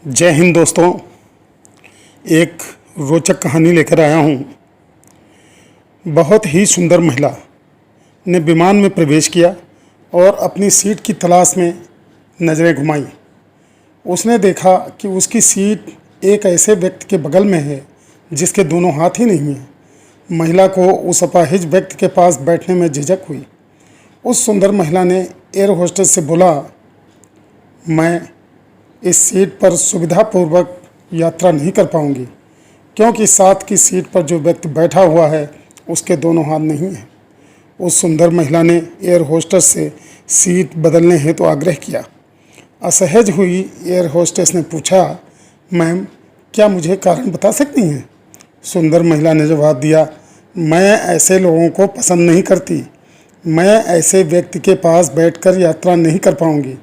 जय हिंद दोस्तों। एक रोचक कहानी लेकर आया हूँ। बहुत ही सुंदर महिला ने विमान में प्रवेश किया और अपनी सीट की तलाश में नज़रें घुमाईं। उसने देखा कि उसकी सीट एक ऐसे व्यक्ति के बगल में है जिसके दोनों हाथ ही नहीं हैं। महिला को उस अपाहिज व्यक्ति के पास बैठने में झिझक हुई। उस सुंदर महिला ने एयर होस्टेस से बोला, मैं इस सीट पर सुविधापूर्वक यात्रा नहीं कर पाऊंगी क्योंकि साथ की सीट पर जो व्यक्ति बैठा हुआ है उसके दोनों हाथ नहीं हैं। उस सुंदर महिला ने एयर होस्टेस से सीट बदलने हेतु आग्रह किया। असहज हुई एयर होस्टेस ने पूछा, मैम क्या मुझे कारण बता सकती हैं? सुंदर महिला ने जवाब दिया, मैं ऐसे लोगों को पसंद नहीं करती। मैं ऐसे व्यक्ति के पास बैठकर यात्रा नहीं कर पाऊंगी।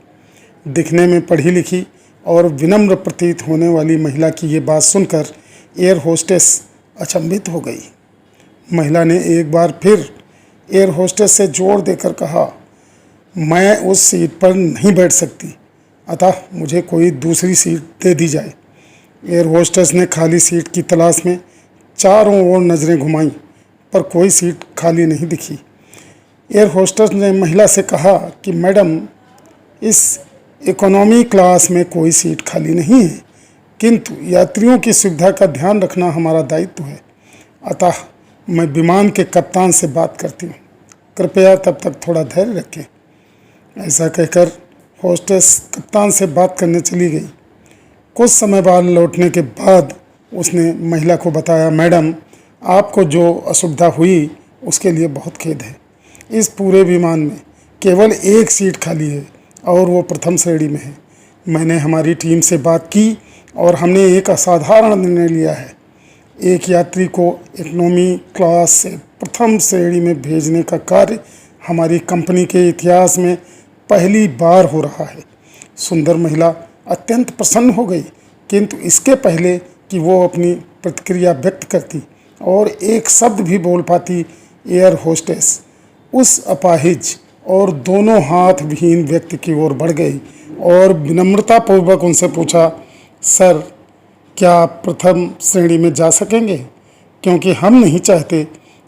दिखने में पढ़ी लिखी और विनम्र प्रतीत होने वाली महिला की ये बात सुनकर एयर होस्टेस अचंभित हो गई। महिला ने एक बार फिर एयर होस्टेस से जोर देकर कहा, मैं उस सीट पर नहीं बैठ सकती, अतः मुझे कोई दूसरी सीट दे दी जाए। एयर होस्टेस ने खाली सीट की तलाश में चारों ओर नज़रें घुमाईं पर कोई सीट खाली नहीं दिखी। एयर होस्टेस ने महिला से कहा कि मैडम, इस इकोनॉमी क्लास में कोई सीट खाली नहीं है, किंतु यात्रियों की सुविधा का ध्यान रखना हमारा दायित्व है, अतः मैं विमान के कप्तान से बात करती हूँ, कृपया तब तक थोड़ा धैर्य रखें। ऐसा कहकर होस्टेस कप्तान से बात करने चली गई। कुछ समय बाद लौटने के बाद उसने महिला को बताया, मैडम आपको जो असुविधा हुई उसके लिए बहुत खेद है। इस पूरे विमान में केवल एक सीट खाली है और वो प्रथम श्रेणी में है। मैंने हमारी टीम से बात की और हमने एक असाधारण निर्णय लिया है। एक यात्री को इकोनॉमी क्लास से प्रथम श्रेणी में भेजने का कार्य हमारी कंपनी के इतिहास में पहली बार हो रहा है। सुंदर महिला अत्यंत प्रसन्न हो गई, किंतु इसके पहले कि वो अपनी प्रतिक्रिया व्यक्त करती और एक शब्द भी बोल पाती, एयर होस्टेस उस अपाहिज और दोनों हाथ विहीन व्यक्ति की ओर बढ़ गई और विनम्रतापूर्वक उनसे पूछा, सर क्या आप प्रथम श्रेणी में जा सकेंगे? क्योंकि हम नहीं चाहते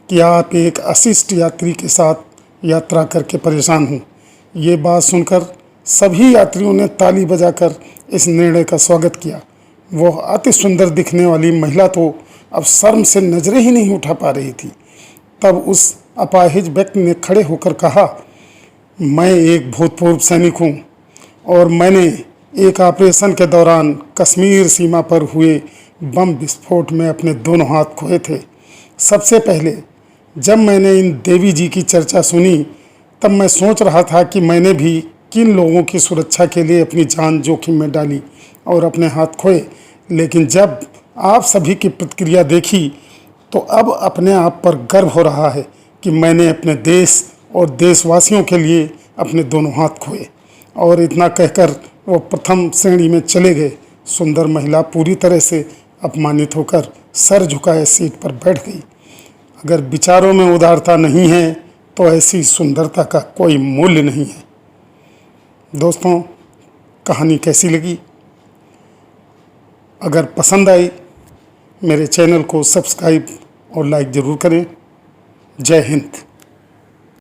कि आप एक अशिष्ट यात्री के साथ यात्रा करके परेशान हों। ये बात सुनकर सभी यात्रियों ने ताली बजाकर इस निर्णय का स्वागत किया। वह अति सुंदर दिखने वाली महिला तो अब शर्म से नजरें ही नहीं उठा पा रही थी। तब उस अपाहिज व्यक्ति ने खड़े होकर कहा, मैं एक भूतपूर्व सैनिक हूँ और मैंने एक ऑपरेशन के दौरान कश्मीर सीमा पर हुए बम विस्फोट में अपने दोनों हाथ खोए थे। सबसे पहले जब मैंने इन देवी जी की चर्चा सुनी तब मैं सोच रहा था कि मैंने भी किन लोगों की सुरक्षा के लिए अपनी जान जोखिम में डाली और अपने हाथ खोए, लेकिन जब आप सभी की प्रतिक्रिया देखी तो अब अपने आप पर गर्व हो रहा है कि मैंने अपने देश और देशवासियों के लिए अपने दोनों हाथ खोए। और इतना कहकर वो प्रथम श्रेणी में चले गए। सुंदर महिला पूरी तरह से अपमानित होकर सर झुकाए सीट पर बैठ गई। अगर विचारों में उदारता नहीं है तो ऐसी सुंदरता का कोई मूल्य नहीं है। दोस्तों, कहानी कैसी लगी? अगर पसंद आई मेरे चैनल को सब्सक्राइब और लाइक ज़रूर करें। जय हिंद।